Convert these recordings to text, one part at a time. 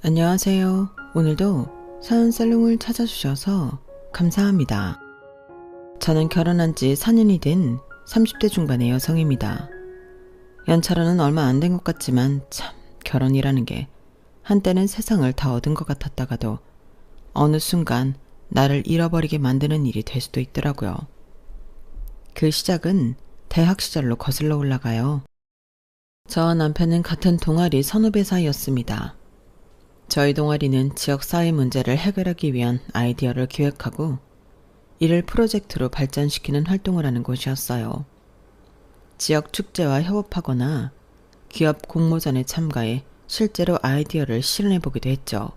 안녕하세요. 오늘도 사연살롱을 찾아주셔서 감사합니다. 저는 결혼한 지 4년이 된 30대 중반의 여성입니다. 연차로는 얼마 안 된 것 같지만 참 결혼이라는 게 한때는 세상을 다 얻은 것 같았다가도 어느 순간 나를 잃어버리게 만드는 일이 될 수도 있더라고요. 그 시작은 대학 시절로 거슬러 올라가요. 저와 남편은 같은 동아리 선후배 사이였습니다. 저희 동아리는 지역사회 문제를 해결하기 위한 아이디어를 기획하고 이를 프로젝트로 발전시키는 활동을 하는 곳이었어요. 지역 축제와 협업하거나 기업 공모전에 참가해 실제로 아이디어를 실현해보기도 했죠.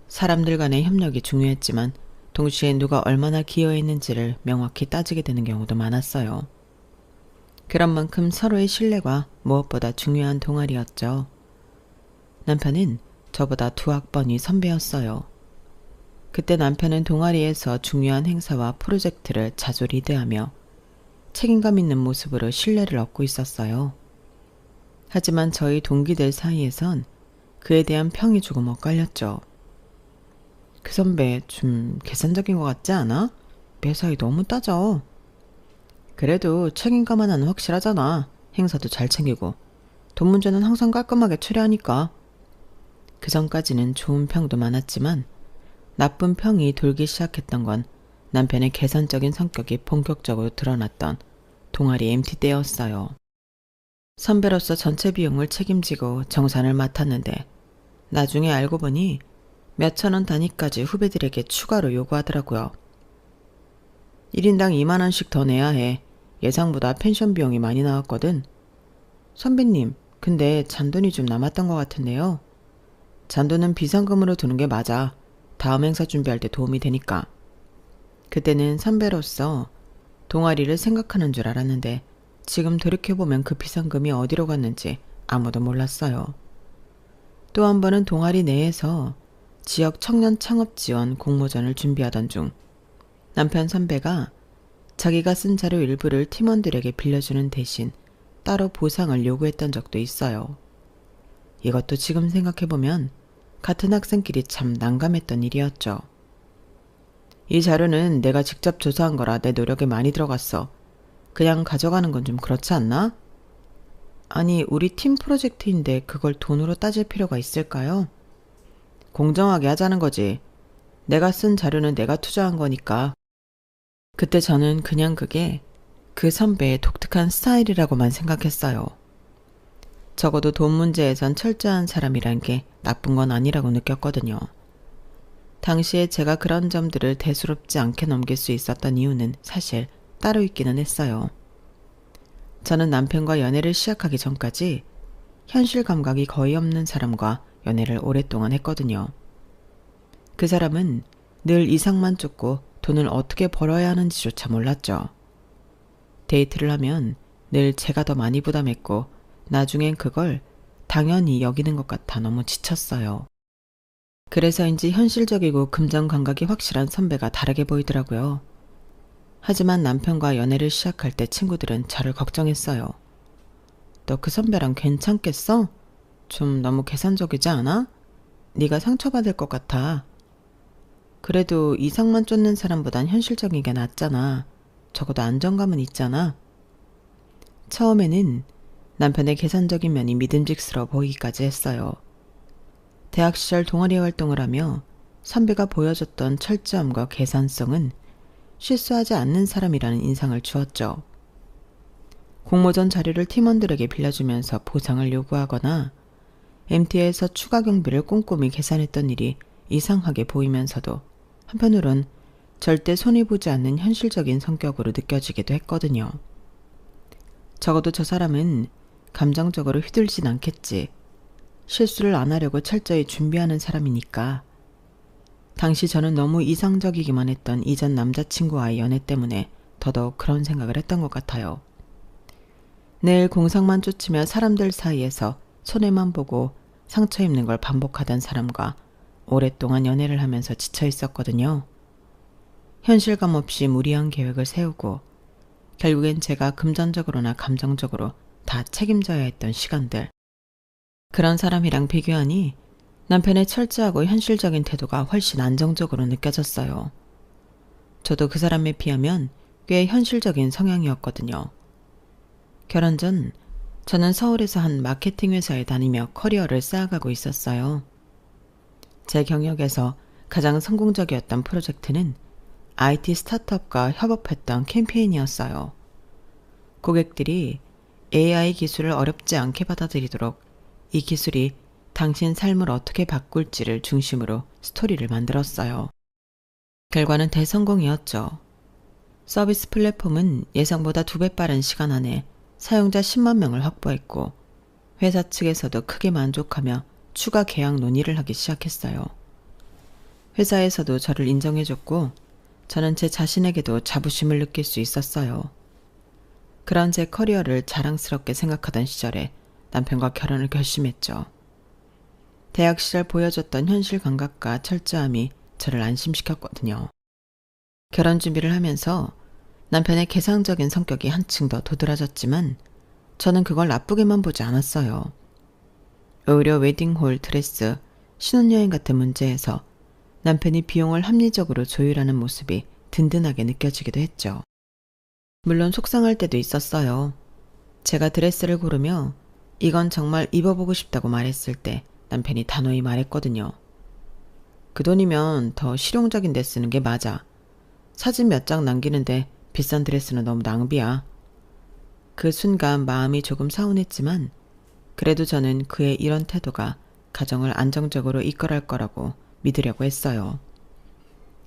사람들 간의 협력이 중요했지만 동시에 누가 얼마나 기여했는지를 명확히 따지게 되는 경우도 많았어요. 그런 만큼 서로의 신뢰가 무엇보다 중요한 동아리였죠. 남편은 저보다 2학번이 선배였어요. 그때 남편은 동아리에서 중요한 행사와 프로젝트를 자주 리드하며 책임감 있는 모습으로 신뢰를 얻고 있었어요. 하지만 저희 동기들 사이에선 그에 대한 평이 조금 엇갈렸죠. 그 선배 좀 계산적인 것 같지 않아? 매사에 너무 따져. 그래도 책임감 하나는 확실하잖아. 행사도 잘 챙기고 돈 문제는 항상 깔끔하게 처리하니까. 그 전까지는 좋은 평도 많았지만 나쁜 평이 돌기 시작했던 건 남편의 계산적인 성격이 본격적으로 드러났던 동아리 MT 때였어요. 선배로서 전체 비용을 책임지고 정산을 맡았는데 나중에 알고 보니 몇천 원 단위까지 후배들에게 추가로 요구하더라고요. 1인당 2만 원씩 더 내야 해. 예상보다 펜션 비용이 많이 나왔거든. 선배님, 근데 잔돈이 좀 남았던 것 같은데요. 잔돈은 비상금으로 두는 게 맞아. 다음 행사 준비할 때 도움이 되니까. 그때는 선배로서 동아리를 생각하는 줄 알았는데 지금 돌이켜보면 그 비상금이 어디로 갔는지 아무도 몰랐어요. 또 한 번은 동아리 내에서 지역 청년 창업 지원 공모전을 준비하던 중 남편 선배가 자기가 쓴 자료 일부를 팀원들에게 빌려주는 대신 따로 보상을 요구했던 적도 있어요. 이것도 지금 생각해보면 같은 학생끼리 참 난감했던 일이었죠. 이 자료는 내가 직접 조사한 거라 내 노력이 많이 들어갔어. 그냥 가져가는 건 좀 그렇지 않나? 아니, 우리 팀 프로젝트인데 그걸 돈으로 따질 필요가 있을까요? 공정하게 하자는 거지. 내가 쓴 자료는 내가 투자한 거니까. 그때 저는 그냥 그게 그 선배의 독특한 스타일이라고만 생각했어요. 적어도 돈 문제에선 철저한 사람이란 게 나쁜 건 아니라고 느꼈거든요. 당시에 제가 그런 점들을 대수롭지 않게 넘길 수 있었던 이유는 사실 따로 있기는 했어요. 저는 남편과 연애를 시작하기 전까지 현실 감각이 거의 없는 사람과 연애를 오랫동안 했거든요. 그 사람은 늘 이상만 쫓고 돈을 어떻게 벌어야 하는지조차 몰랐죠. 데이트를 하면 늘 제가 더 많이 부담했고 나중엔 그걸 당연히 여기는 것 같아 너무 지쳤어요. 그래서인지 현실적이고 금전 감각이 확실한 선배가 다르게 보이더라고요. 하지만 남편과 연애를 시작할 때 친구들은 저를 걱정했어요. 너 그 선배랑 괜찮겠어? 좀 너무 계산적이지 않아? 네가 상처받을 것 같아. 그래도 이상만 쫓는 사람보단 현실적인 게 낫잖아. 적어도 안정감은 있잖아. 처음에는 남편의 계산적인 면이 믿음직스러워 보이기까지 했어요. 대학 시절 동아리 활동을 하며 선배가 보여줬던 철저함과 계산성은 실수하지 않는 사람이라는 인상을 주었죠. 공모전 자료를 팀원들에게 빌려주면서 보상을 요구하거나 MT에서 추가 경비를 꼼꼼히 계산했던 일이 이상하게 보이면서도 한편으론 절대 손해보지 않는 현실적인 성격으로 느껴지기도 했거든요. 적어도 저 사람은 감정적으로 휘둘리진 않겠지. 실수를 안 하려고 철저히 준비하는 사람이니까. 당시 저는 너무 이상적이기만 했던 이전 남자친구와의 연애 때문에 더더욱 그런 생각을 했던 것 같아요. 늘 공상만 쫓으며 사람들 사이에서 손해만 보고 상처 입는 걸 반복하던 사람과 오랫동안 연애를 하면서 지쳐 있었거든요. 현실감 없이 무리한 계획을 세우고 결국엔 제가 금전적으로나 감정적으로 다 책임져야 했던 시간들. 그런 사람이랑 비교하니 남편의 철저하고 현실적인 태도가 훨씬 안정적으로 느껴졌어요. 저도 그 사람에 비하면 꽤 현실적인 성향이었거든요. 결혼 전 저는 서울에서 한 마케팅 회사에 다니며 커리어를 쌓아가고 있었어요. 제 경력에서 가장 성공적이었던 프로젝트는 IT 스타트업과 협업했던 캠페인이었어요. 고객들이 AI 기술을 어렵지 않게 받아들이도록 이 기술이 당신 삶을 어떻게 바꿀지를 중심으로 스토리를 만들었어요. 결과는 대성공이었죠. 서비스 플랫폼은 예상보다 2배 빠른 시간 안에 사용자 10만 명을 확보했고 회사 측에서도 크게 만족하며 추가 계약 논의를 하기 시작했어요. 회사에서도 저를 인정해줬고 저는 제 자신에게도 자부심을 느낄 수 있었어요. 그런 제 커리어를 자랑스럽게 생각하던 시절에 남편과 결혼을 결심했죠. 대학 시절 보여줬던 현실 감각과 철저함이 저를 안심시켰거든요. 결혼 준비를 하면서 남편의 개상적인 성격이 한층 더 도드라졌지만 저는 그걸 나쁘게만 보지 않았어요. 오히려 웨딩홀, 드레스, 신혼여행 같은 문제에서 남편이 비용을 합리적으로 조율하는 모습이 든든하게 느껴지기도 했죠. 물론 속상할 때도 있었어요. 제가 드레스를 고르며 이건 정말 입어보고 싶다고 말했을 때 남편이 단호히 말했거든요. 그 돈이면 더 실용적인 데 쓰는 게 맞아. 사진 몇 장 남기는데 비싼 드레스는 너무 낭비야. 그 순간 마음이 조금 서운했지만 그래도 저는 그의 이런 태도가 가정을 안정적으로 이끌어갈 거라고 믿으려고 했어요.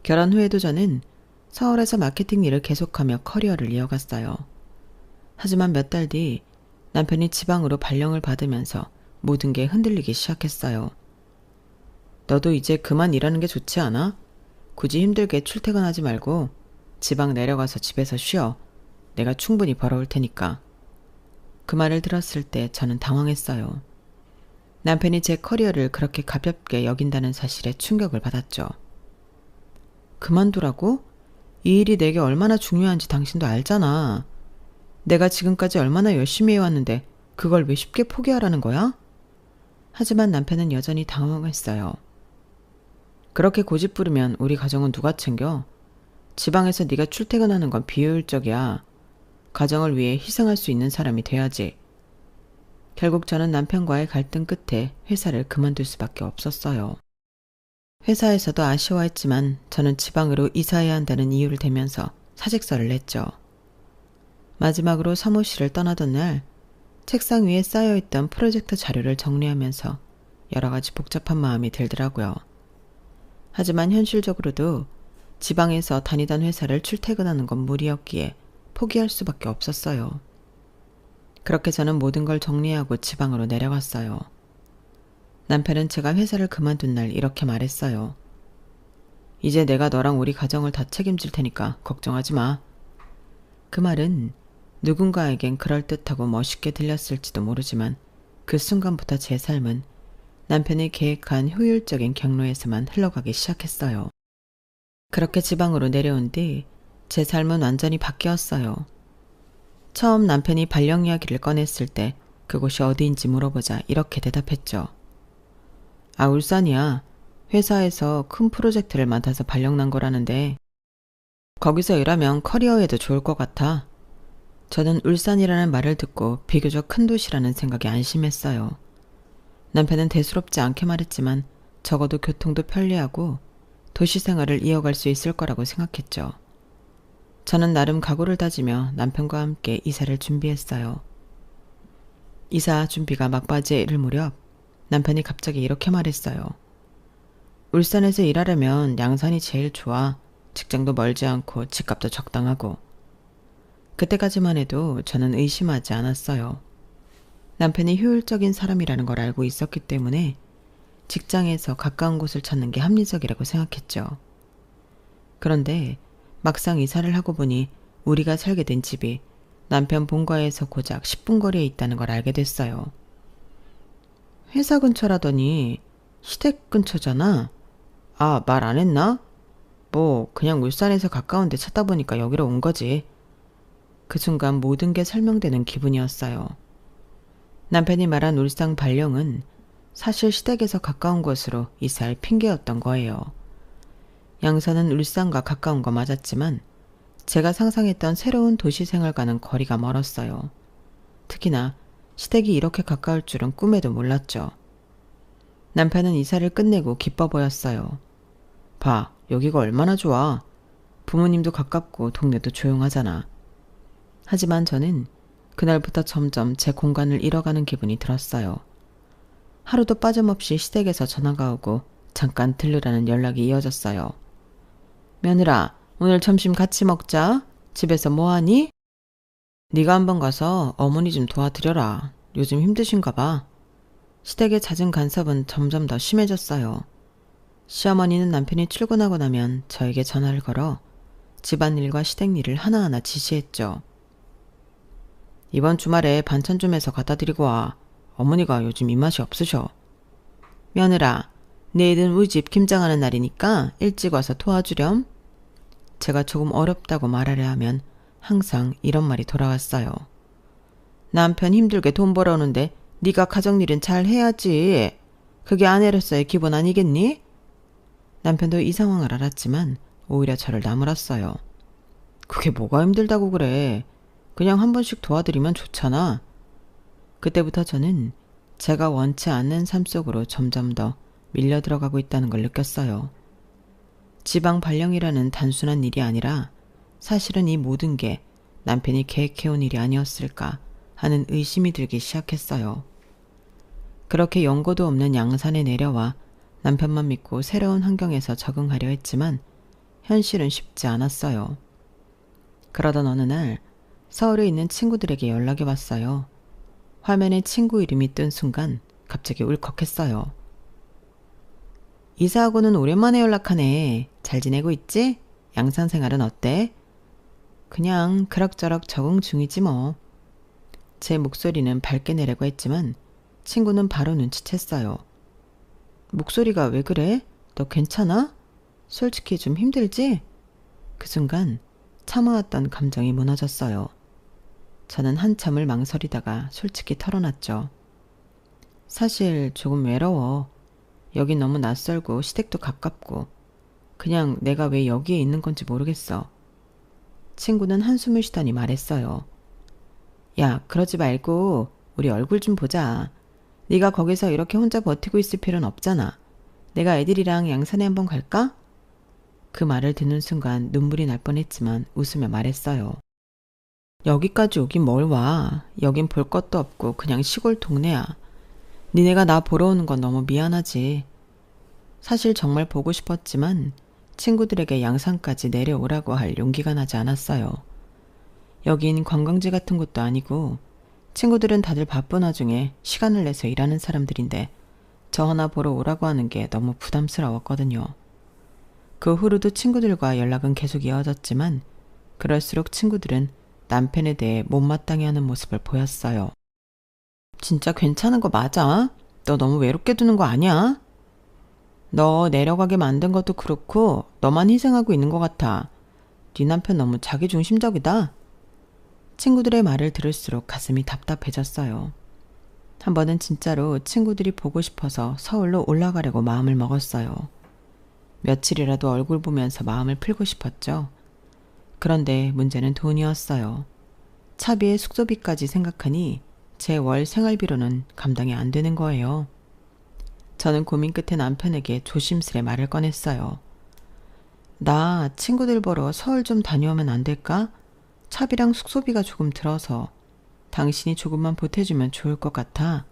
결혼 후에도 저는 서울에서 마케팅 일을 계속하며 커리어를 이어갔어요. 하지만 몇 달 뒤 남편이 지방으로 발령을 받으면서 모든 게 흔들리기 시작했어요. 너도 이제 그만 일하는 게 좋지 않아? 굳이 힘들게 출퇴근하지 말고 지방 내려가서 집에서 쉬어. 내가 충분히 벌어올 테니까. 그 말을 들었을 때 저는 당황했어요. 남편이 제 커리어를 그렇게 가볍게 여긴다는 사실에 충격을 받았죠. 그만두라고? 이 일이 내게 얼마나 중요한지 당신도 알잖아. 내가 지금까지 얼마나 열심히 해왔는데 그걸 왜 쉽게 포기하라는 거야? 하지만 남편은 여전히 당황했어요. 그렇게 고집 부리면 우리 가정은 누가 챙겨? 지방에서 네가 출퇴근하는 건 비효율적이야. 가정을 위해 희생할 수 있는 사람이 돼야지. 결국 저는 남편과의 갈등 끝에 회사를 그만둘 수밖에 없었어요. 회사에서도 아쉬워했지만 저는 지방으로 이사해야 한다는 이유를 대면서 사직서를 냈죠. 마지막으로 사무실을 떠나던 날 책상 위에 쌓여있던 프로젝트 자료를 정리하면서 여러 가지 복잡한 마음이 들더라고요. 하지만 현실적으로도 지방에서 다니던 회사를 출퇴근하는 건 무리였기에 포기할 수밖에 없었어요. 그렇게 저는 모든 걸 정리하고 지방으로 내려갔어요. 남편은 제가 회사를 그만둔 날 이렇게 말했어요. 이제 내가 너랑 우리 가정을 다 책임질 테니까 걱정하지 마. 그 말은 누군가에겐 그럴듯하고 멋있게 들렸을지도 모르지만 그 순간부터 제 삶은 남편이 계획한 효율적인 경로에서만 흘러가기 시작했어요. 그렇게 지방으로 내려온 뒤 제 삶은 완전히 바뀌었어요. 처음 남편이 발령 이야기를 꺼냈을 때 그곳이 어디인지 물어보자 이렇게 대답했죠. 아, 울산이야. 회사에서 큰 프로젝트를 맡아서 발령 난 거라는데 거기서 일하면 커리어에도 좋을 것 같아. 저는 울산이라는 말을 듣고 비교적 큰 도시라는 생각에 안심했어요. 남편은 대수롭지 않게 말했지만 적어도 교통도 편리하고 도시 생활을 이어갈 수 있을 거라고 생각했죠. 저는 나름 각오를 다지며 남편과 함께 이사를 준비했어요. 이사 준비가 막바지에 이를 무렵 남편이 갑자기 이렇게 말했어요. 울산에서 일하려면 양산이 제일 좋아. 직장도 멀지 않고 집값도 적당하고. 그때까지만 해도 저는 의심하지 않았어요. 남편이 효율적인 사람이라는 걸 알고 있었기 때문에 직장에서 가까운 곳을 찾는 게 합리적이라고 생각했죠. 그런데 막상 이사를 하고 보니 우리가 살게 된 집이 남편 본가에서 고작 10분 거리에 있다는 걸 알게 됐어요. 회사 근처라더니 시댁 근처잖아. 아, 말 안 했나? 뭐 그냥 울산에서 가까운 데 찾다 보니까 여기로 온 거지. 그 순간 모든 게 설명되는 기분이었어요. 남편이 말한 울산 발령은 사실 시댁에서 가까운 곳으로 이사할 핑계였던 거예요. 양산은 울산과 가까운 거 맞았지만 제가 상상했던 새로운 도시 생활과는 거리가 멀었어요. 특히나 시댁이 이렇게 가까울 줄은 꿈에도 몰랐죠. 남편은 이사를 끝내고 기뻐 보였어요. 봐, 여기가 얼마나 좋아. 부모님도 가깝고 동네도 조용하잖아. 하지만 저는 그날부터 점점 제 공간을 잃어가는 기분이 들었어요. 하루도 빠짐없이 시댁에서 전화가 오고 잠깐 들르라는 연락이 이어졌어요. 며느라, 오늘 점심 같이 먹자. 집에서 뭐하니? 네가 한번 가서 어머니 좀 도와드려라. 요즘 힘드신가 봐. 시댁의 잦은 간섭은 점점 더 심해졌어요. 시어머니는 남편이 출근하고 나면 저에게 전화를 걸어 집안일과 시댁일을 하나하나 지시했죠. 이번 주말에 반찬 좀 해서 갖다 드리고 와. 어머니가 요즘 입맛이 없으셔. 며느라, 내일은 우리 집 김장하는 날이니까 일찍 와서 도와주렴. 제가 조금 어렵다고 말하려 하면 항상 이런 말이 돌아왔어요. 남편 힘들게 돈 벌어오는데 네가 가정일은 잘 해야지. 그게 아내로서의 기본 아니겠니? 남편도 이 상황을 알았지만 오히려 저를 나무랐어요. 그게 뭐가 힘들다고 그래. 그냥 한 번씩 도와드리면 좋잖아. 그때부터 저는 제가 원치 않는 삶 속으로 점점 더 밀려 들어가고 있다는 걸 느꼈어요. 지방 발령이라는 단순한 일이 아니라 사실은 이 모든 게 남편이 계획해온 일이 아니었을까 하는 의심이 들기 시작했어요. 그렇게 연고도 없는 양산에 내려와 남편만 믿고 새로운 환경에서 적응하려 했지만 현실은 쉽지 않았어요. 그러던 어느 날 서울에 있는 친구들에게 연락이 왔어요. 화면에 친구 이름이 뜬 순간 갑자기 울컥했어요. 이사하고는 오랜만에 연락하네. 잘 지내고 있지? 양산 생활은 어때? 그냥 그럭저럭 적응 중이지 뭐. 제 목소리는 밝게 내려고 했지만 친구는 바로 눈치챘어요. 목소리가 왜 그래? 너 괜찮아? 솔직히 좀 힘들지? 그 순간 참아왔던 감정이 무너졌어요. 저는 한참을 망설이다가 솔직히 털어놨죠. 사실 조금 외로워. 여긴 너무 낯설고 시댁도 가깝고 그냥 내가 왜 여기에 있는 건지 모르겠어. 친구는 한숨을 쉬더니 말했어요. 야, 그러지 말고 우리 얼굴 좀 보자. 네가 거기서 이렇게 혼자 버티고 있을 필요는 없잖아. 내가 애들이랑 양산에 한번 갈까? 그 말을 듣는 순간 눈물이 날 뻔했지만 웃으며 말했어요. 여기까지 오긴 뭘 와. 여긴 볼 것도 없고 그냥 시골 동네야. 니네가 나 보러 오는 건 너무 미안하지. 사실 정말 보고 싶었지만 친구들에게 양산까지 내려오라고 할 용기가 나지 않았어요. 여긴 관광지 같은 곳도 아니고 친구들은 다들 바쁜 와중에 시간을 내서 일하는 사람들인데 저 하나 보러 오라고 하는 게 너무 부담스러웠거든요. 그 후로도 친구들과 연락은 계속 이어졌지만 그럴수록 친구들은 남편에 대해 못마땅해 하는 모습을 보였어요. 진짜 괜찮은 거 맞아? 너 너무 외롭게 두는 거 아니야? 너 내려가게 만든 것도 그렇고 너만 희생하고 있는 것 같아. 네 남편 너무 자기중심적이다. 친구들의 말을 들을수록 가슴이 답답해졌어요. 한 번은 진짜로 친구들이 보고 싶어서 서울로 올라가려고 마음을 먹었어요. 며칠이라도 얼굴 보면서 마음을 풀고 싶었죠. 그런데 문제는 돈이었어요. 차비에 숙소비까지 생각하니 제 월 생활비로는 감당이 안 되는 거예요. 저는 고민 끝에 남편에게 조심스레 말을 꺼냈어요. 나 친구들 보러 서울 좀 다녀오면 안 될까? 차비랑 숙소비가 조금 들어서 당신이 조금만 보태주면 좋을 것 같아.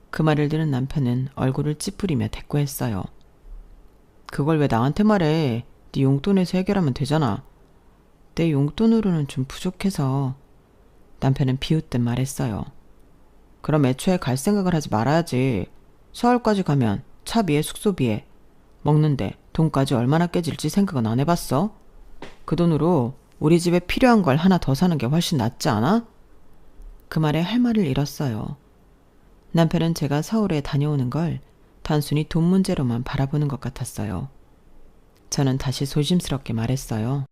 그 말을 들은 남편은 얼굴을 찌푸리며 대꾸했어요. 그걸 왜 나한테 말해? 네 용돈에서 해결하면 되잖아. 내 용돈으로는 좀 부족해서. 남편은 비웃듯 말했어요. 그럼 애초에 갈 생각을 하지 말아야지. 서울까지 가면 차비에 숙소비에 먹는데 돈까지 얼마나 깨질지 생각은 안 해봤어? 그 돈으로 우리 집에 필요한 걸 하나 더 사는 게 훨씬 낫지 않아? 그 말에 할 말을 잃었어요. 남편은 제가 서울에 다녀오는 걸 단순히 돈 문제로만 바라보는 것 같았어요. 저는 다시 조심스럽게 말했어요.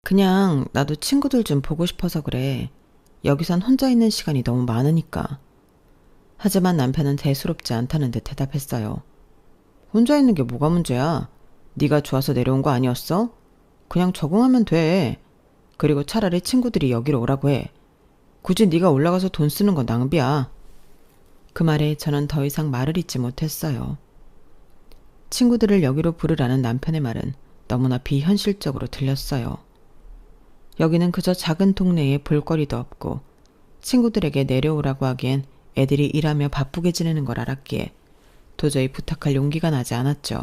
그냥 나도 친구들 좀 보고 싶어서 그래. 여기선 혼자 있는 시간이 너무 많으니까. 하지만 남편은 대수롭지 않다는 듯 대답했어요. 혼자 있는 게 뭐가 문제야? 네가 좋아서 내려온 거 아니었어? 그냥 적응하면 돼. 그리고 차라리 친구들이 여기로 오라고 해. 굳이 네가 올라가서 돈 쓰는 건 낭비야. 그 말에 저는 더 이상 말을 잇지 못했어요. 친구들을 여기로 부르라는 남편의 말은 너무나 비현실적으로 들렸어요. 여기는 그저 작은 동네에 볼거리도 없고 친구들에게 내려오라고 하기엔 애들이 일하며 바쁘게 지내는 걸 알았기에 도저히 부탁할 용기가 나지 않았죠.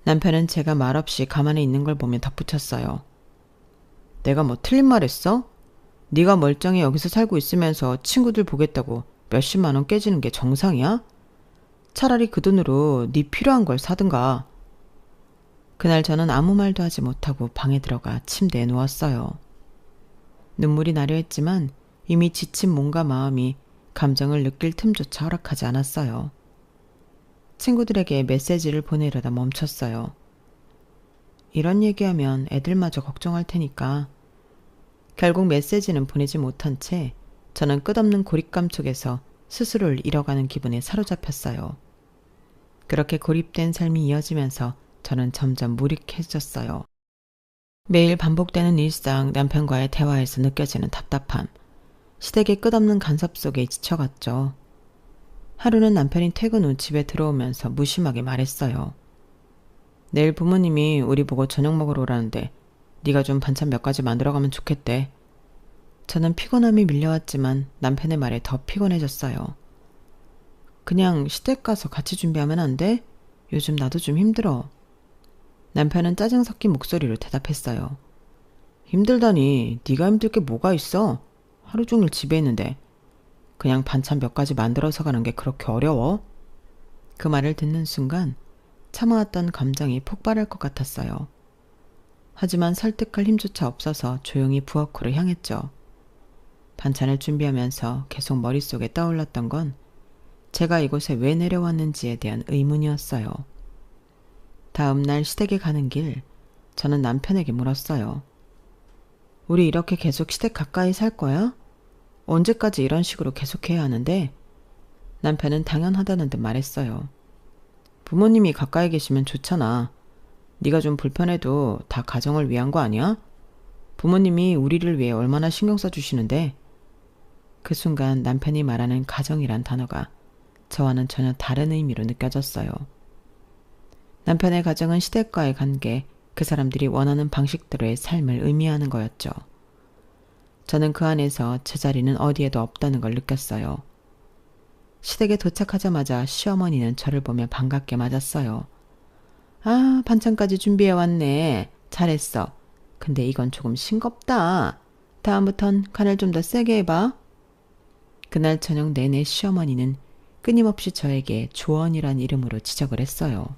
남편은 제가 말없이 가만히 있는 걸 보며 덧붙였어요. 내가 뭐 틀린 말 했어? 네가 멀쩡히 여기서 살고 있으면서 친구들 보겠다고 몇십만 원 깨지는 게 정상이야? 차라리 그 돈으로 네 필요한 걸 사든가. 그날 저는 아무 말도 하지 못하고 방에 들어가 침대에 누웠어요. 눈물이 나려 했지만 이미 지친 몸과 마음이 감정을 느낄 틈조차 허락하지 않았어요. 친구들에게 메시지를 보내려다 멈췄어요. 이런 얘기하면 애들마저 걱정할 테니까. 결국 메시지는 보내지 못한 채 저는 끝없는 고립감 속에서 스스로를 잃어가는 기분에 사로잡혔어요. 그렇게 고립된 삶이 이어지면서 저는 점점 무력해졌어요. 매일 반복되는 일상, 남편과의 대화에서 느껴지는 답답함, 시댁의 끝없는 간섭 속에 지쳐갔죠. 하루는 남편이 퇴근 후 집에 들어오면서 무심하게 말했어요. 내일 부모님이 우리 보고 저녁 먹으러 오라는데 네가 좀 반찬 몇 가지 만들어가면 좋겠대. 저는 피곤함이 밀려왔지만 남편의 말에 더 피곤해졌어요. 그냥 시댁 가서 같이 준비하면 안 돼? 요즘 나도 좀 힘들어. 남편은 짜증 섞인 목소리로 대답했어요. 힘들다니 네가 힘들 게 뭐가 있어? 하루 종일 집에 있는데 그냥 반찬 몇 가지 만들어서 가는 게 그렇게 어려워? 그 말을 듣는 순간 참아왔던 감정이 폭발할 것 같았어요. 하지만 설득할 힘조차 없어서 조용히 부엌으로 향했죠. 반찬을 준비하면서 계속 머릿속에 떠올랐던 건 제가 이곳에 왜 내려왔는지에 대한 의문이었어요. 다음 날 시댁에 가는 길, 저는 남편에게 물었어요. 우리 이렇게 계속 시댁 가까이 살 거야? 언제까지 이런 식으로 계속해야 하는데? 남편은 당연하다는 듯 말했어요. 부모님이 가까이 계시면 좋잖아. 네가 좀 불편해도 다 가정을 위한 거 아니야? 부모님이 우리를 위해 얼마나 신경 써주시는데? 그 순간 남편이 말하는 가정이란 단어가 저와는 전혀 다른 의미로 느껴졌어요. 남편의 가정은 시댁과의 관계, 그 사람들이 원하는 방식대로의 삶을 의미하는 거였죠. 저는 그 안에서 제 자리는 어디에도 없다는 걸 느꼈어요. 시댁에 도착하자마자 시어머니는 저를 보며 반갑게 맞았어요. 아, 반찬까지 준비해왔네. 잘했어. 근데 이건 조금 싱겁다. 다음부턴 간을 좀 더 세게 해봐. 그날 저녁 내내 시어머니는 끊임없이 저에게 조언이란 이름으로 지적을 했어요.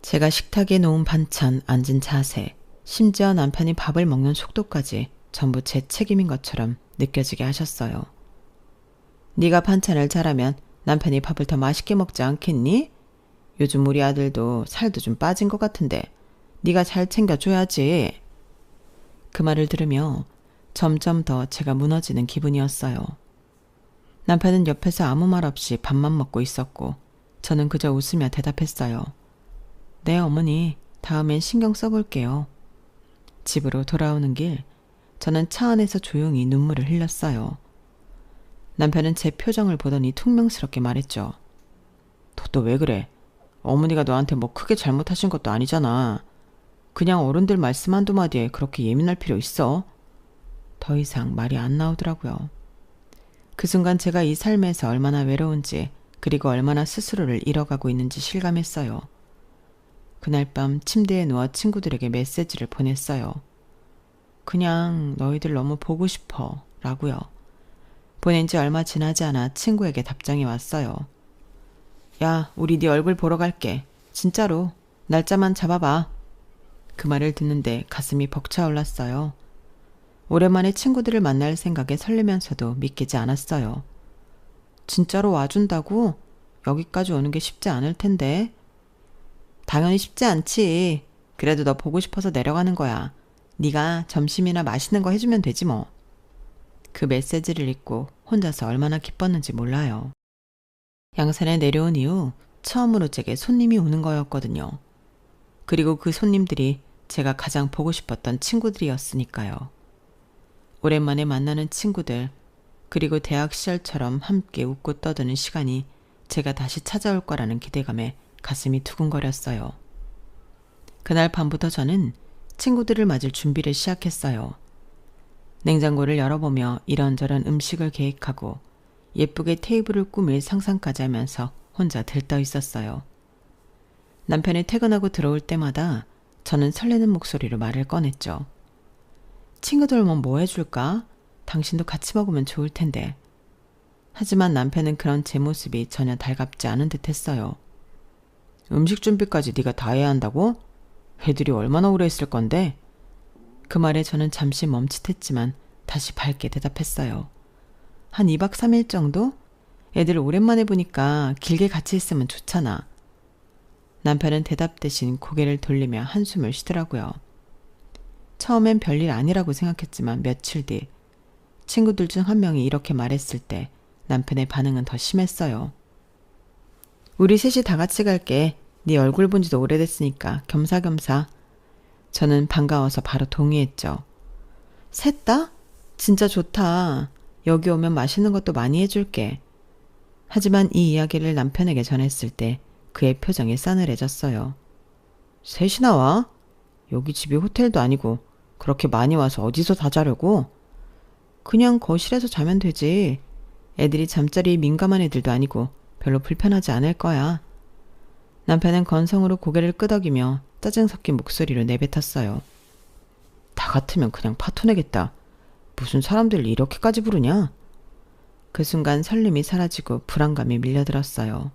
제가 식탁에 놓은 반찬, 앉은 자세, 심지어 남편이 밥을 먹는 속도까지 전부 제 책임인 것처럼 느껴지게 하셨어요. 네가 반찬을 잘하면 남편이 밥을 더 맛있게 먹지 않겠니? 요즘 우리 아들도 살도 좀 빠진 것 같은데 네가 잘 챙겨줘야지. 그 말을 들으며 점점 더 제가 무너지는 기분이었어요. 남편은 옆에서 아무 말 없이 밥만 먹고 있었고 저는 그저 웃으며 대답했어요. 네, 어머니, 다음엔 신경 써볼게요. 집으로 돌아오는 길, 저는 차 안에서 조용히 눈물을 흘렸어요. 남편은 제 표정을 보더니 퉁명스럽게 말했죠. 너 또 왜 그래? 어머니가 너한테 뭐 크게 잘못하신 것도 아니잖아. 그냥 어른들 말씀 한두 마디에 그렇게 예민할 필요 있어? 더 이상 말이 안 나오더라고요. 그 순간 제가 이 삶에서 얼마나 외로운지 그리고 얼마나 스스로를 잃어가고 있는지 실감했어요. 그날 밤 침대에 누워 친구들에게 메시지를 보냈어요. 그냥 너희들 너무 보고 싶어 라고요. 보낸 지 얼마 지나지 않아 친구에게 답장이 왔어요. 야, 우리 네 얼굴 보러 갈게. 진짜로. 날짜만 잡아봐. 그 말을 듣는데 가슴이 벅차올랐어요. 오랜만에 친구들을 만날 생각에 설레면서도 믿기지 않았어요. 진짜로 와준다고? 여기까지 오는 게 쉽지 않을 텐데. 당연히 쉽지 않지. 그래도 너 보고 싶어서 내려가는 거야. 네가 점심이나 맛있는 거 해주면 되지 뭐. 그 메시지를 읽고 혼자서 얼마나 기뻤는지 몰라요. 양산에 내려온 이후 처음으로 제게 손님이 오는 거였거든요. 그리고 그 손님들이 제가 가장 보고 싶었던 친구들이었으니까요. 오랜만에 만나는 친구들, 그리고 대학 시절처럼 함께 웃고 떠드는 시간이 제가 다시 찾아올 거라는 기대감에 가슴이 두근거렸어요. 그날 밤부터 저는 친구들을 맞을 준비를 시작했어요. 냉장고를 열어보며 이런저런 음식을 계획하고 예쁘게 테이블을 꾸밀 상상까지 하면서 혼자 들떠 있었어요. 남편이 퇴근하고 들어올 때마다 저는 설레는 목소리로 말을 꺼냈죠. 친구들 오면 뭐 해줄까? 당신도 같이 먹으면 좋을 텐데. 하지만 남편은 그런 제 모습이 전혀 달갑지 않은 듯 했어요. 음식 준비까지 네가 다 해야 한다고? 애들이 얼마나 오래 있을 건데? 그 말에 저는 잠시 멈칫했지만 다시 밝게 대답했어요. 한 2박 3일 정도? 애들 오랜만에 보니까 길게 같이 있으면 좋잖아. 남편은 대답 대신 고개를 돌리며 한숨을 쉬더라고요. 처음엔 별일 아니라고 생각했지만 며칠 뒤 친구들 중 한 명이 이렇게 말했을 때 남편의 반응은 더 심했어요. 우리 셋이 다 같이 갈게. 네 얼굴 본 지도 오래됐으니까 겸사겸사. 저는 반가워서 바로 동의했죠. 셋 다? 진짜 좋다. 여기 오면 맛있는 것도 많이 해줄게. 하지만 이 이야기를 남편에게 전했을 때 그의 표정이 싸늘해졌어요. 셋이나 와? 여기 집이 호텔도 아니고 그렇게 많이 와서 어디서 다 자려고? 그냥 거실에서 자면 되지. 애들이 잠자리에 민감한 애들도 아니고 별로 불편하지 않을 거야. 남편은 건성으로 고개를 끄덕이며 짜증 섞인 목소리로 내뱉었어요. 다 같으면 그냥 파토내겠다. 무슨 사람들을 이렇게까지 부르냐? 그 순간 설렘이 사라지고 불안감이 밀려들었어요.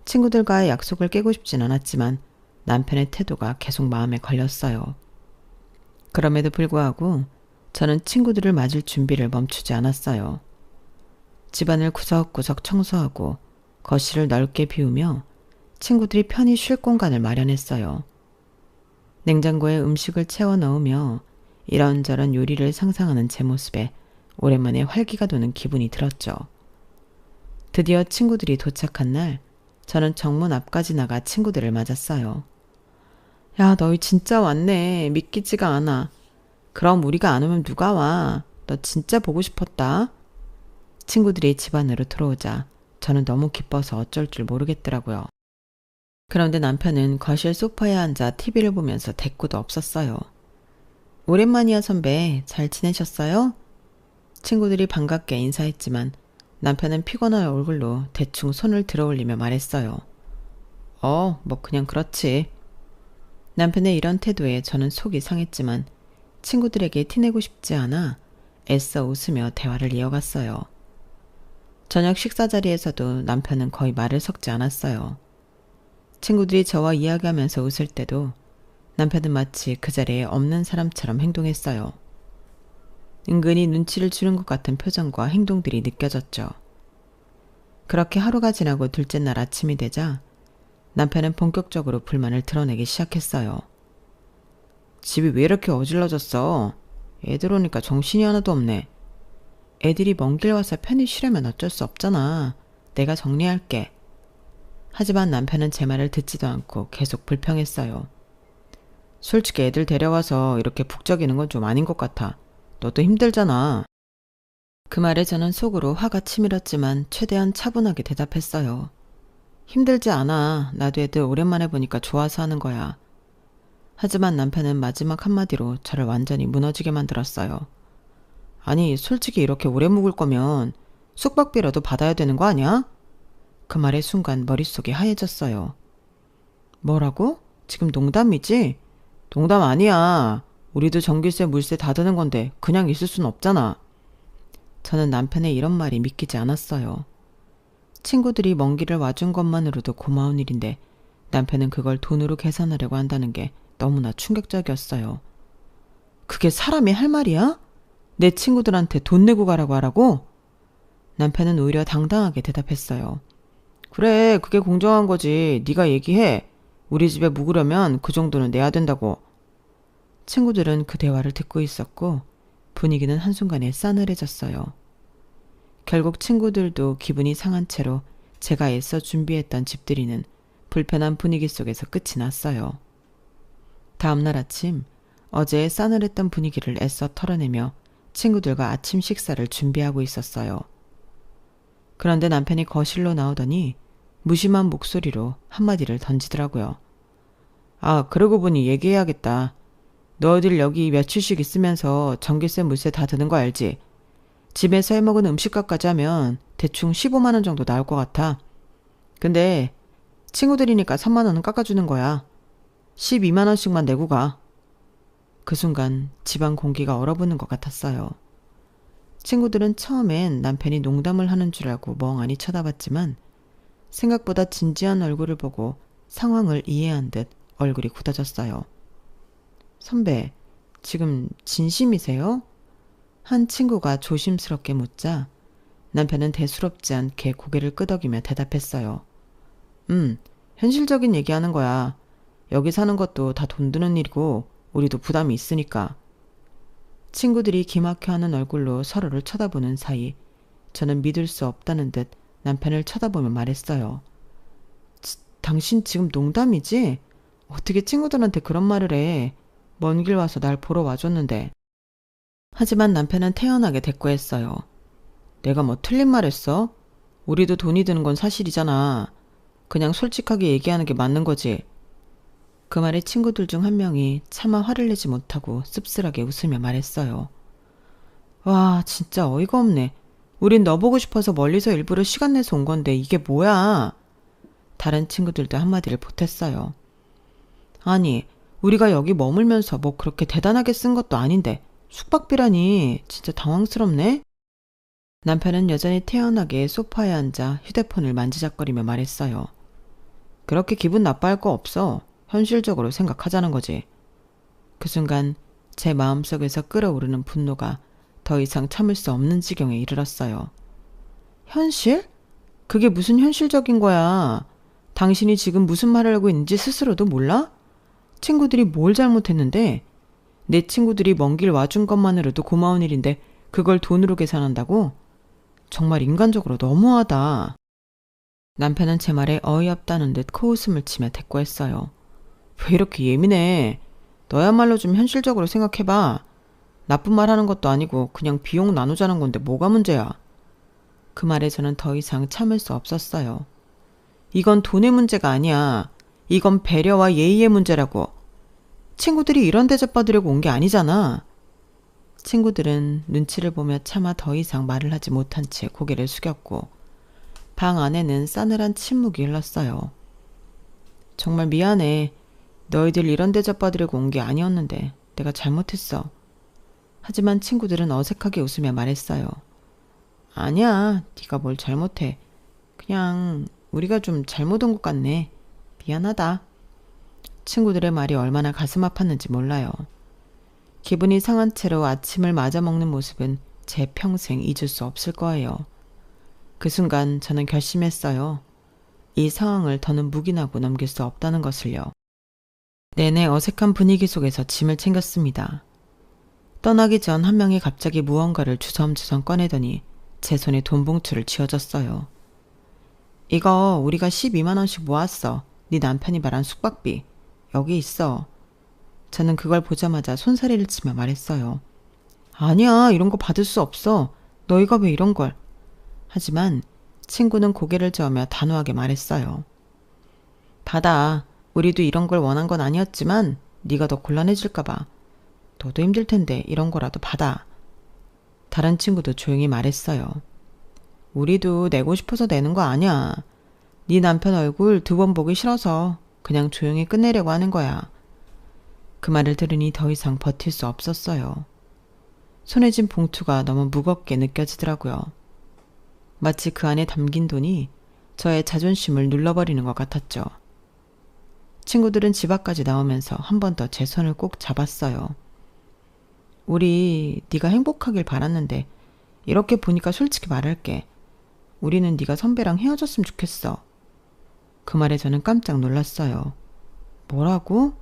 친구들과의 약속을 깨고 싶진 않았지만 남편의 태도가 계속 마음에 걸렸어요. 그럼에도 불구하고 저는 친구들을 맞을 준비를 멈추지 않았어요. 집안을 구석구석 청소하고 거실을 넓게 비우며 친구들이 편히 쉴 공간을 마련했어요. 냉장고에 음식을 채워 넣으며 이런저런 요리를 상상하는 제 모습에 오랜만에 활기가 도는 기분이 들었죠. 드디어 친구들이 도착한 날 저는 정문 앞까지 나가 친구들을 맞았어요. 야, 너희 진짜 왔네. 믿기지가 않아. 그럼 우리가 안 오면 누가 와? 너 진짜 보고 싶었다. 친구들이 집 안으로 들어오자 저는 너무 기뻐서 어쩔 줄 모르겠더라고요. 그런데 남편은 거실 소파에 앉아 TV를 보면서 대꾸도 없었어요. 오랜만이야 선배. 잘 지내셨어요? 친구들이 반갑게 인사했지만 남편은 피곤한 얼굴로 대충 손을 들어올리며 말했어요. 뭐 그냥 그렇지. 남편의 이런 태도에 저는 속이 상했지만 친구들에게 티내고 싶지 않아 애써 웃으며 대화를 이어갔어요. 저녁 식사 자리에서도 남편은 거의 말을 섞지 않았어요. 친구들이 저와 이야기하면서 웃을 때도 남편은 마치 그 자리에 없는 사람처럼 행동했어요. 은근히 눈치를 주는 것 같은 표정과 행동들이 느껴졌죠. 그렇게 하루가 지나고 둘째 날 아침이 되자 남편은 본격적으로 불만을 드러내기 시작했어요. 집이 왜 이렇게 어질러졌어? 애들 오니까 정신이 하나도 없네. 애들이 먼 길 와서 편히 쉬려면 어쩔 수 없잖아. 내가 정리할게. 하지만 남편은 제 말을 듣지도 않고 계속 불평했어요. 솔직히 애들 데려와서 이렇게 북적이는 건 좀 아닌 것 같아. 너도 힘들잖아. 그 말에 저는 속으로 화가 치밀었지만 최대한 차분하게 대답했어요. 힘들지 않아. 나도 애들 오랜만에 보니까 좋아서 하는 거야. 하지만 남편은 마지막 한마디로 저를 완전히 무너지게 만들었어요. 아니, 솔직히 이렇게 오래 묵을 거면 숙박비라도 받아야 되는 거 아니야? 그 말에 순간 머릿속이 하얘졌어요. 뭐라고? 지금 농담이지? 농담 아니야. 우리도 전기세, 물세 다 드는 건데 그냥 있을 순 없잖아. 저는 남편의 이런 말이 믿기지 않았어요. 친구들이 먼 길을 와준 것만으로도 고마운 일인데 남편은 그걸 돈으로 계산하려고 한다는 게 너무나 충격적이었어요. 그게 사람이 할 말이야? 내 친구들한테 돈 내고 가라고 하라고? 남편은 오히려 당당하게 대답했어요. 그래, 그게 공정한 거지. 네가 얘기해. 우리 집에 묵으려면 그 정도는 내야 된다고. 친구들은 그 대화를 듣고 있었고 분위기는 한순간에 싸늘해졌어요. 결국 친구들도 기분이 상한 채로 제가 애써 준비했던 집들이는 불편한 분위기 속에서 끝이 났어요. 다음날 아침 어제의 싸늘했던 분위기를 애써 털어내며 친구들과 아침 식사를 준비하고 있었어요. 그런데 남편이 거실로 나오더니 무심한 목소리로 한마디를 던지더라고요. 아, 그러고 보니 얘기해야겠다. 너희들 여기 며칠씩 있으면서 전기세 물세 다 드는 거 알지? 집에서 해먹은 음식값까지 하면 대충 15만 원 정도 나올 것 같아. 근데 친구들이니까 3만 원은 깎아주는 거야. 12만 원씩만 내고 가. 그 순간 집안 공기가 얼어붙는 것 같았어요. 친구들은 처음엔 남편이 농담을 하는 줄 알고 멍하니 쳐다봤지만 생각보다 진지한 얼굴을 보고 상황을 이해한 듯 얼굴이 굳어졌어요. 선배, 지금 진심이세요? 한 친구가 조심스럽게 묻자 남편은 대수롭지 않게 고개를 끄덕이며 대답했어요. 현실적인 얘기하는 거야. 여기 사는 것도 다 돈 드는 일이고 우리도 부담이 있으니까. 친구들이 기막혀하는 얼굴로 서로를 쳐다보는 사이 저는 믿을 수 없다는 듯 남편을 쳐다보며 말했어요. 당신 지금 농담이지? 어떻게 친구들한테 그런 말을 해? 먼 길 와서 날 보러 와줬는데. 하지만 남편은 태연하게 대꾸했어요. 내가 뭐 틀린 말 했어? 우리도 돈이 드는 건 사실이잖아. 그냥 솔직하게 얘기하는 게 맞는 거지. 그 말에 친구들 중 한 명이 차마 화를 내지 못하고 씁쓸하게 웃으며 말했어요. 와, 진짜 어이가 없네. 우린 너 보고 싶어서 멀리서 일부러 시간 내서 온 건데 이게 뭐야? 다른 친구들도 한마디를 보탰어요. 아니, 우리가 여기 머물면서 뭐 그렇게 대단하게 쓴 것도 아닌데 숙박비라니 진짜 당황스럽네? 남편은 여전히 태연하게 소파에 앉아 휴대폰을 만지작거리며 말했어요. 그렇게 기분 나빠할 거 없어. 현실적으로 생각하자는 거지. 그 순간 제 마음속에서 끓어오르는 분노가 더 이상 참을 수 없는 지경에 이르렀어요. 현실? 그게 무슨 현실적인 거야? 당신이 지금 무슨 말을 하고 있는지 스스로도 몰라? 친구들이 뭘 잘못했는데? 내 친구들이 먼 길 와준 것만으로도 고마운 일인데 그걸 돈으로 계산한다고? 정말 인간적으로 너무하다. 남편은 제 말에 어이없다는 듯 코웃음을 치며 대꾸했어요. 왜 이렇게 예민해? 너야말로 좀 현실적으로 생각해봐. 나쁜 말 하는 것도 아니고 그냥 비용 나누자는 건데 뭐가 문제야? 그 말에 저는 더 이상 참을 수 없었어요. 이건 돈의 문제가 아니야. 이건 배려와 예의의 문제라고. 친구들이 이런 대접 받으려고 온 게 아니잖아. 친구들은 눈치를 보며 차마 더 이상 말을 하지 못한 채 고개를 숙였고 방 안에는 싸늘한 침묵이 흘렀어요. 정말 미안해. 너희들 이런 대접 받으려고 온 게 아니었는데 내가 잘못했어. 하지만 친구들은 어색하게 웃으며 말했어요. 아니야, 네가 뭘 잘못해. 그냥 우리가 좀 잘못 온 것 같네. 미안하다. 친구들의 말이 얼마나 가슴 아팠는지 몰라요. 기분이 상한 채로 아침을 맞아 먹는 모습은 제 평생 잊을 수 없을 거예요. 그 순간 저는 결심했어요. 이 상황을 더는 묵인하고 넘길 수 없다는 것을요. 내내 어색한 분위기 속에서 짐을 챙겼습니다. 떠나기 전 한 명이 갑자기 무언가를 주섬주섬 꺼내더니 제 손에 돈 봉투를 쥐어줬어요. 이거 우리가 12만 원씩 모았어. 네 남편이 말한 숙박비. 여기 있어. 저는 그걸 보자마자 손사래를 치며 말했어요. 아니야, 이런 거 받을 수 없어. 너희가 왜 이런 걸. 하지만 친구는 고개를 저으며 단호하게 말했어요. 받아. 우리도 이런 걸 원한 건 아니었지만 네가 더 곤란해질까 봐. 너도 힘들 텐데 이런 거라도 받아. 다른 친구도 조용히 말했어요. 우리도 내고 싶어서 내는 거 아니야. 네 남편 얼굴 2번 보기 싫어서 그냥 조용히 끝내려고 하는 거야. 그 말을 들으니 더 이상 버틸 수 없었어요. 손에 쥔 봉투가 너무 무겁게 느껴지더라고요. 마치 그 안에 담긴 돈이 저의 자존심을 눌러버리는 것 같았죠. 친구들은 집 앞까지 나오면서 한 번 더 제 손을 꼭 잡았어요. 우리 네가 행복하길 바랐는데 이렇게 보니까 솔직히 말할게. 우리는 네가 선배랑 헤어졌으면 좋겠어. 그 말에 저는 깜짝 놀랐어요. 뭐라고?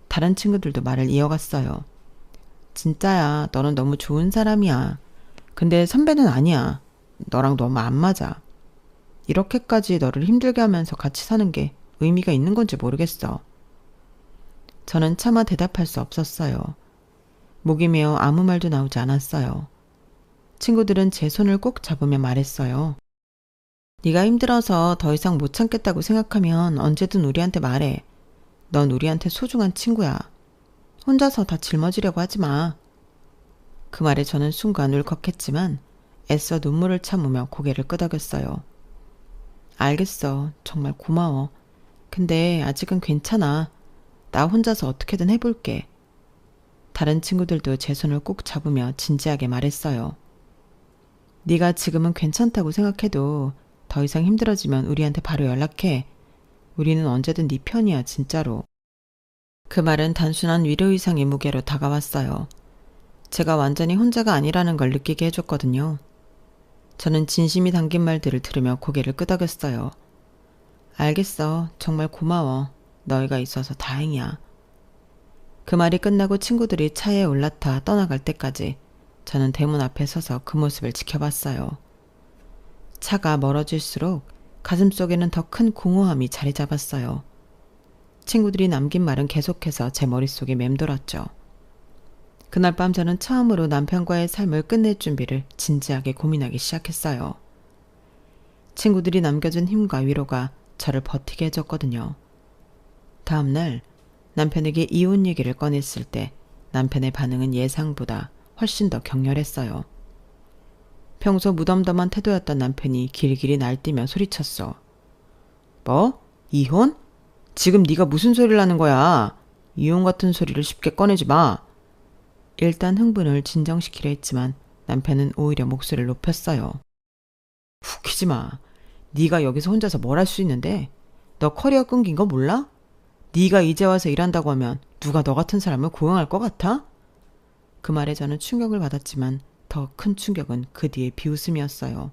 다른 친구들도 말을 이어갔어요. 진짜야, 너는 너무 좋은 사람이야. 근데 선배는 아니야. 너랑 너무 안 맞아. 이렇게까지 너를 힘들게 하면서 같이 사는 게 의미가 있는 건지 모르겠어. 저는 차마 대답할 수 없었어요. 목이 메어 아무 말도 나오지 않았어요. 친구들은 제 손을 꼭 잡으며 말했어요. 네가 힘들어서 더 이상 못 참겠다고 생각하면 언제든 우리한테 말해. 넌 우리한테 소중한 친구야. 혼자서 다 짊어지려고 하지 마. 그 말에 저는 순간 울컥했지만 애써 눈물을 참으며 고개를 끄덕였어요. 알겠어. 정말 고마워. 근데 아직은 괜찮아. 나 혼자서 어떻게든 해볼게. 다른 친구들도 제 손을 꼭 잡으며 진지하게 말했어요. 네가 지금은 괜찮다고 생각해도 더 이상 힘들어지면 우리한테 바로 연락해. 우리는 언제든 네 편이야, 진짜로. 그 말은 단순한 위로 이상의 무게로 다가왔어요. 제가 완전히 혼자가 아니라는 걸 느끼게 해줬거든요. 저는 진심이 담긴 말들을 들으며 고개를 끄덕였어요. 알겠어. 정말 고마워. 너희가 있어서 다행이야. 그 말이 끝나고 친구들이 차에 올라타 떠나갈 때까지 저는 대문 앞에 서서 그 모습을 지켜봤어요. 차가 멀어질수록 가슴속에는 더 큰 공허함이 자리 잡았어요. 친구들이 남긴 말은 계속해서 제 머릿속에 맴돌았죠. 그날 밤 저는 처음으로 남편과의 삶을 끝낼 준비를 진지하게 고민하기 시작했어요. 친구들이 남겨준 힘과 위로가 저를 버티게 해줬거든요. 다음날 남편에게 이혼 얘기를 꺼냈을 때 남편의 반응은 예상보다 훨씬 더 격렬했어요. 평소 무덤덤한 태도였던 남편이 길길이 날뛰며 소리쳤어. 뭐? 이혼? 지금 네가 무슨 소리를 하는 거야? 이혼 같은 소리를 쉽게 꺼내지 마. 일단 흥분을 진정시키려 했지만 남편은 오히려 목소리를 높였어요. 웃기지 마. 네가 여기서 혼자서 뭘 할 수 있는데? 너 커리어 끊긴 거 몰라? 네가 이제 와서 일한다고 하면 누가 너 같은 사람을 고용할 것 같아? 그 말에 저는 충격을 받았지만 더 큰 충격은 그 뒤의 비웃음이었어요.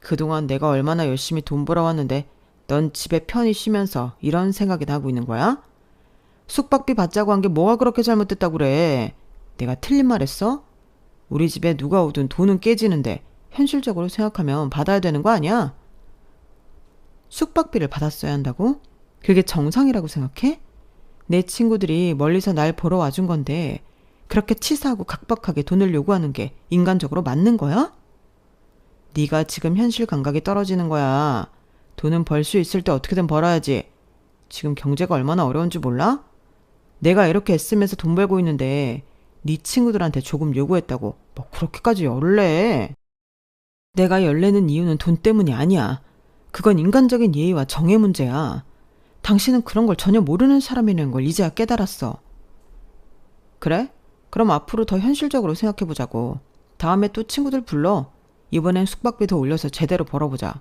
그동안 내가 얼마나 열심히 돈 벌어왔는데 넌 집에 편히 쉬면서 이런 생각이나 하고 있는 거야? 숙박비 받자고 한 게 뭐가 그렇게 잘못됐다고 그래? 내가 틀린 말 했어? 우리 집에 누가 오든 돈은 깨지는데 현실적으로 생각하면 받아야 되는 거 아니야? 숙박비를 받았어야 한다고? 그게 정상이라고 생각해? 내 친구들이 멀리서 날 보러 와준 건데 그렇게 치사하고 각박하게 돈을 요구하는 게 인간적으로 맞는 거야? 네가 지금 현실 감각이 떨어지는 거야. 돈은 벌 수 있을 때 어떻게든 벌어야지. 지금 경제가 얼마나 어려운지 몰라? 내가 이렇게 애쓰면서 돈 벌고 있는데 네 친구들한테 조금 요구했다고 뭐 그렇게까지 열을 내. 내가 열내는 이유는 돈 때문이 아니야. 그건 인간적인 예의와 정의 문제야. 당신은 그런 걸 전혀 모르는 사람이라는 걸 이제야 깨달았어. 그래? 그럼 앞으로 더 현실적으로 생각해보자고. 다음에 또 친구들 불러. 이번엔 숙박비 더 올려서 제대로 벌어보자.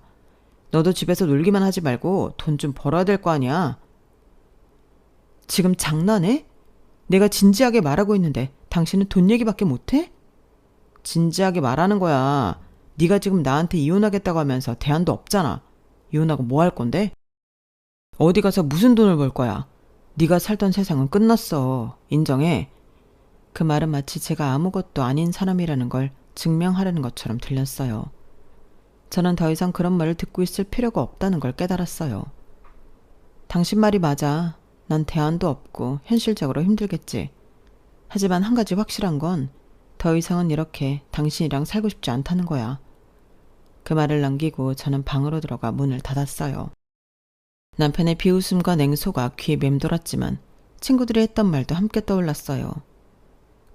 너도 집에서 놀기만 하지 말고 돈 좀 벌어야 될 거 아니야. 지금 장난해? 내가 진지하게 말하고 있는데 당신은 돈 얘기밖에 못해? 진지하게 말하는 거야. 네가 지금 나한테 이혼하겠다고 하면서 대안도 없잖아. 이혼하고 뭐 할 건데? 어디 가서 무슨 돈을 벌 거야? 네가 살던 세상은 끝났어. 인정해. 그 말은 마치 제가 아무것도 아닌 사람이라는 걸 증명하려는 것처럼 들렸어요. 저는 더 이상 그런 말을 듣고 있을 필요가 없다는 걸 깨달았어요. 당신 말이 맞아. 난 대안도 없고 현실적으로 힘들겠지. 하지만 한 가지 확실한 건 더 이상은 이렇게 당신이랑 살고 싶지 않다는 거야. 그 말을 남기고 저는 방으로 들어가 문을 닫았어요. 남편의 비웃음과 냉소가 귀에 맴돌았지만 친구들이 했던 말도 함께 떠올랐어요.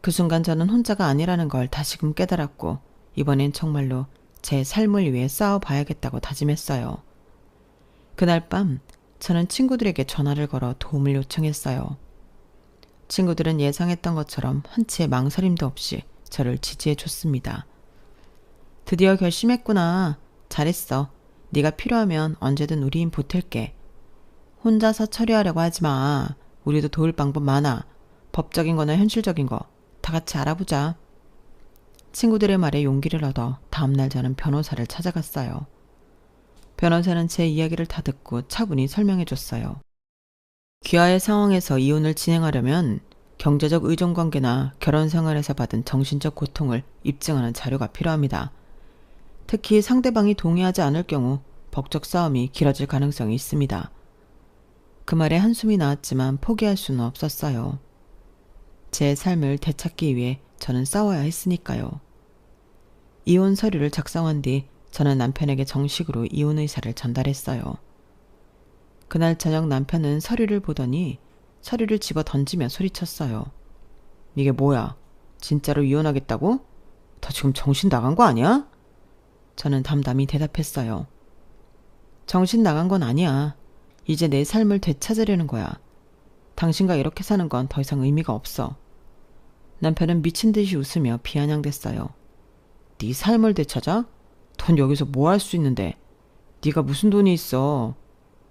그 순간 저는 혼자가 아니라는 걸 다시금 깨달았고 이번엔 정말로 제 삶을 위해 싸워봐야겠다고 다짐했어요. 그날 밤 저는 친구들에게 전화를 걸어 도움을 요청했어요. 친구들은 예상했던 것처럼 한치의 망설임도 없이 저를 지지해줬습니다. 드디어 결심했구나. 잘했어. 네가 필요하면 언제든 우리 힘 보탤게. 혼자서 처리하려고 하지 마. 우리도 도울 방법 많아. 법적인 거나 현실적인 거 다 같이 알아보자. 친구들의 말에 용기를 얻어 다음날 저는 변호사를 찾아갔어요. 변호사는 제 이야기를 다 듣고 차분히 설명해줬어요. 귀하의 상황에서 이혼을 진행하려면 경제적 의존관계나 결혼 생활에서 받은 정신적 고통을 입증하는 자료가 필요합니다. 특히 상대방이 동의하지 않을 경우 법적 싸움이 길어질 가능성이 있습니다. 그 말에 한숨이 나왔지만 포기할 수는 없었어요. 제 삶을 되찾기 위해 저는 싸워야 했으니까요. 이혼 서류를 작성한 뒤 저는 남편에게 정식으로 이혼 의사를 전달했어요. 그날 저녁 남편은 서류를 보더니 서류를 집어 던지며 소리쳤어요. 이게 뭐야? 진짜로 이혼하겠다고? 너 지금 정신 나간 거 아니야? 저는 담담히 대답했어요. 정신 나간 건 아니야. 이제 내 삶을 되찾으려는 거야. 당신과 이렇게 사는 건 더 이상 의미가 없어. 남편은 미친 듯이 웃으며 비아냥댔어요. 네 삶을 되찾아? 돈 여기서 뭐 할 수 있는데? 네가 무슨 돈이 있어?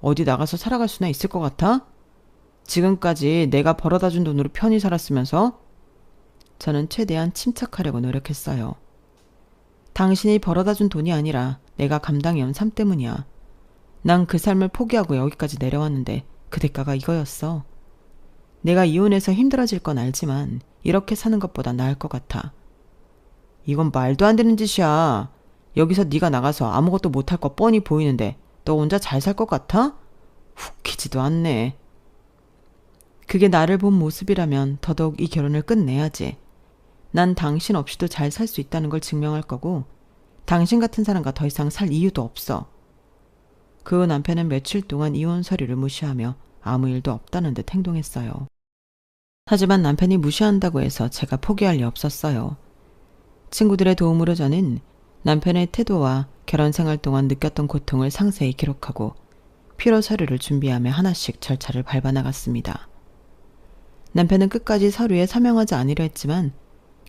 어디 나가서 살아갈 수나 있을 것 같아? 지금까지 내가 벌어다 준 돈으로 편히 살았으면서? 저는 최대한 침착하려고 노력했어요. 당신이 벌어다 준 돈이 아니라 내가 감당해 온 삶 때문이야. 난 그 삶을 포기하고 여기까지 내려왔는데 그 대가가 이거였어. 내가 이혼해서 힘들어질 건 알지만 이렇게 사는 것보다 나을 것 같아. 이건 말도 안 되는 짓이야. 여기서 네가 나가서 아무것도 못할 거 뻔히 보이는데 너 혼자 잘 살 것 같아? 웃기지도 않네. 그게 나를 본 모습이라면 더더욱 이 결혼을 끝내야지. 난 당신 없이도 잘 살 수 있다는 걸 증명할 거고 당신 같은 사람과 더 이상 살 이유도 없어. 그 후 남편은 며칠 동안 이혼 서류를 무시하며 아무 일도 없다는 듯 행동했어요. 하지만 남편이 무시한다고 해서 제가 포기할 리 없었어요. 친구들의 도움으로 저는 남편의 태도와 결혼 생활 동안 느꼈던 고통을 상세히 기록하고 필요 서류를 준비하며 하나씩 절차를 밟아나갔습니다. 남편은 끝까지 서류에 서명하지 않으려 했지만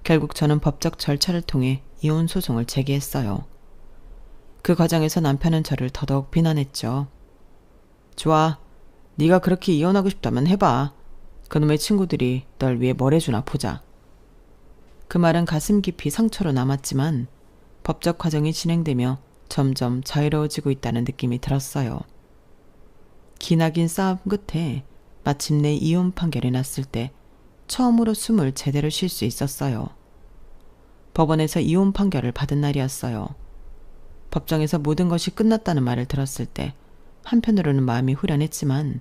결국 저는 법적 절차를 통해 이혼 소송을 제기했어요. 그 과정에서 남편은 저를 더더욱 비난했죠. 좋아. 네가 그렇게 이혼하고 싶다면 해봐. 그놈의 친구들이 널 위해 뭘 해주나 보자. 그 말은 가슴 깊이 상처로 남았지만 법적 과정이 진행되며 점점 자유로워지고 있다는 느낌이 들었어요. 기나긴 싸움 끝에 마침내 이혼 판결이 났을 때 처음으로 숨을 제대로 쉴 수 있었어요. 법원에서 이혼 판결을 받은 날이었어요. 법정에서 모든 것이 끝났다는 말을 들었을 때 한편으로는 마음이 후련했지만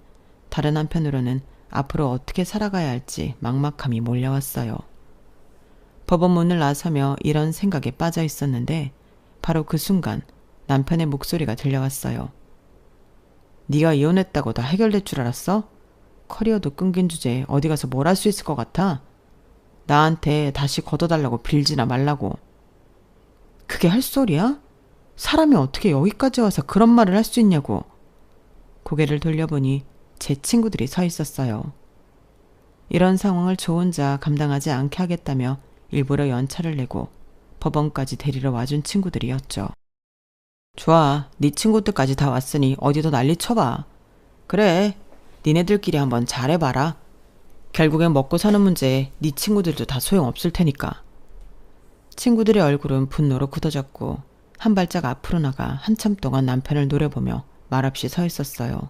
다른 한편으로는 앞으로 어떻게 살아가야 할지 막막함이 몰려왔어요. 법원 문을 나서며 이런 생각에 빠져 있었는데 바로 그 순간 남편의 목소리가 들려왔어요. 네가 이혼했다고 다 해결될 줄 알았어? 커리어도 끊긴 주제에 어디 가서 뭘 할 수 있을 것 같아? 나한테 다시 걷어달라고 빌지나 말라고. 그게 할 소리야? 사람이 어떻게 여기까지 와서 그런 말을 할 수 있냐고. 고개를 돌려보니 제 친구들이 서 있었어요. 이런 상황을 저 혼자 감당하지 않게 하겠다며 일부러 연차를 내고 법원까지 데리러 와준 친구들이었죠. 좋아, 네 친구들까지 다 왔으니 어디도 난리 쳐봐. 그래, 니네들끼리 한번 잘해봐라. 결국엔 먹고 사는 문제에 네 친구들도 다 소용없을 테니까. 친구들의 얼굴은 분노로 굳어졌고 한 발짝 앞으로 나가 한참 동안 남편을 노려보며 말없이 서 있었어요.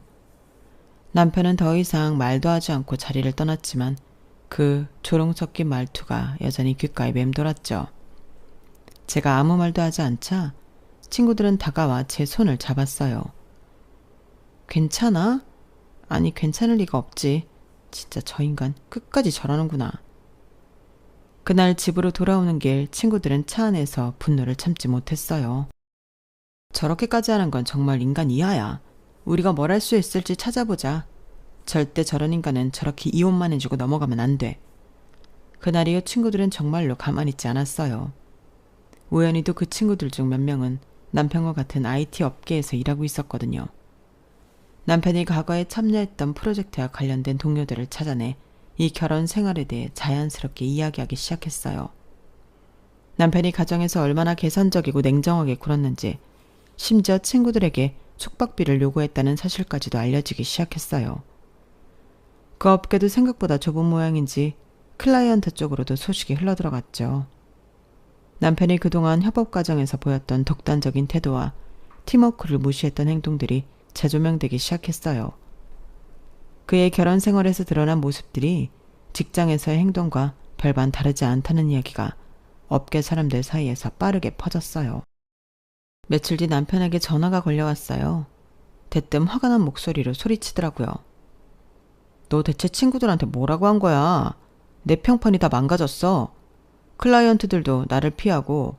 남편은 더 이상 말도 하지 않고 자리를 떠났지만 그 조롱 섞인 말투가 여전히 귓가에 맴돌았죠. 제가 아무 말도 하지 않자 친구들은 다가와 제 손을 잡았어요. 괜찮아? 아니 괜찮을 리가 없지. 진짜 저 인간 끝까지 저러는구나. 그날 집으로 돌아오는 길 친구들은 차 안에서 분노를 참지 못했어요. 저렇게까지 하는 건 정말 인간 이하야. 우리가 뭘 할 수 있을지 찾아보자. 절대 저런 인간은 저렇게 이혼만 해주고 넘어가면 안 돼. 그날 이후 친구들은 정말로 가만히 있지 않았어요. 우연히도 그 친구들 중 몇 명은 남편과 같은 IT 업계에서 일하고 있었거든요. 남편이 과거에 참여했던 프로젝트와 관련된 동료들을 찾아내 이 결혼 생활에 대해 자연스럽게 이야기하기 시작했어요. 남편이 가정에서 얼마나 계산적이고 냉정하게 굴었는지 심지어 친구들에게 숙박비를 요구했다는 사실까지도 알려지기 시작했어요. 그 업계도 생각보다 좁은 모양인지 클라이언트 쪽으로도 소식이 흘러들어갔죠. 남편이 그동안 협업 과정에서 보였던 독단적인 태도와 팀워크를 무시했던 행동들이 재조명되기 시작했어요. 그의 결혼 생활에서 드러난 모습들이 직장에서의 행동과 별반 다르지 않다는 이야기가 업계 사람들 사이에서 빠르게 퍼졌어요. 며칠 뒤 남편에게 전화가 걸려왔어요. 대뜸 화가 난 목소리로 소리치더라고요. 너 대체 친구들한테 뭐라고 한 거야? 내 평판이 다 망가졌어. 클라이언트들도 나를 피하고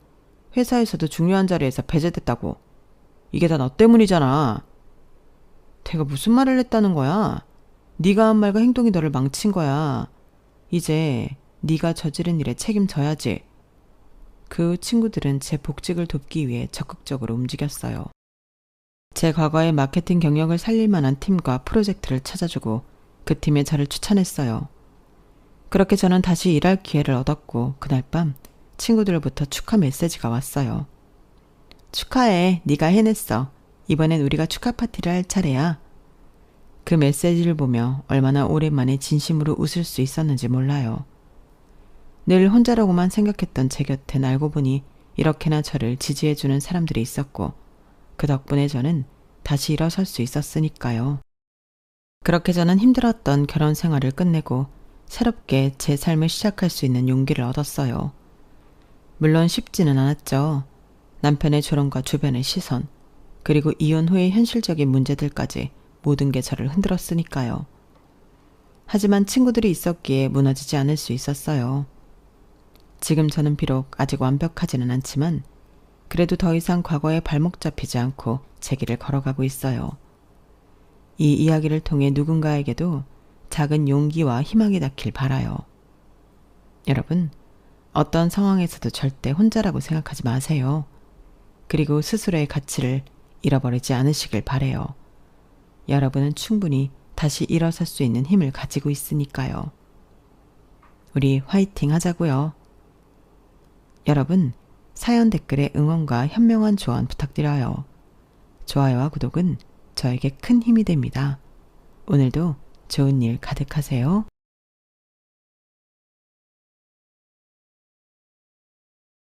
회사에서도 중요한 자리에서 배제됐다고. 이게 다 너 때문이잖아. 내가 무슨 말을 했다는 거야? 네가 한 말과 행동이 너를 망친 거야. 이제 네가 저지른 일에 책임져야지. 그 후 친구들은 제 복직을 돕기 위해 적극적으로 움직였어요. 제 과거의 마케팅 경력을 살릴 만한 팀과 프로젝트를 찾아주고 그 팀에 저를 추천했어요. 그렇게 저는 다시 일할 기회를 얻었고 그날 밤 친구들로부터 축하 메시지가 왔어요. 축하해. 네가 해냈어. 이번엔 우리가 축하 파티를 할 차례야. 그 메시지를 보며 얼마나 오랜만에 진심으로 웃을 수 있었는지 몰라요. 늘 혼자라고만 생각했던 제 곁엔 알고 보니 이렇게나 저를 지지해주는 사람들이 있었고 그 덕분에 저는 다시 일어설 수 있었으니까요. 그렇게 저는 힘들었던 결혼 생활을 끝내고 새롭게 제 삶을 시작할 수 있는 용기를 얻었어요. 물론 쉽지는 않았죠. 남편의 조롱과 주변의 시선, 그리고 이혼 후의 현실적인 문제들까지 모든 게 저를 흔들었으니까요. 하지만 친구들이 있었기에 무너지지 않을 수 있었어요. 지금 저는 비록 아직 완벽하지는 않지만 그래도 더 이상 과거에 발목 잡히지 않고 제 길을 걸어가고 있어요. 이 이야기를 통해 누군가에게도 작은 용기와 희망이 닿길 바라요. 여러분, 어떤 상황에서도 절대 혼자라고 생각하지 마세요. 그리고 스스로의 가치를 잃어버리지 않으시길 바라요. 여러분은 충분히 다시 일어설 수 있는 힘을 가지고 있으니까요. 우리 화이팅 하자고요. 여러분, 사연 댓글에 응원과 현명한 조언 부탁드려요. 좋아요와 구독은 저에게 큰 힘이 됩니다. 오늘도 좋은 일 가득하세요.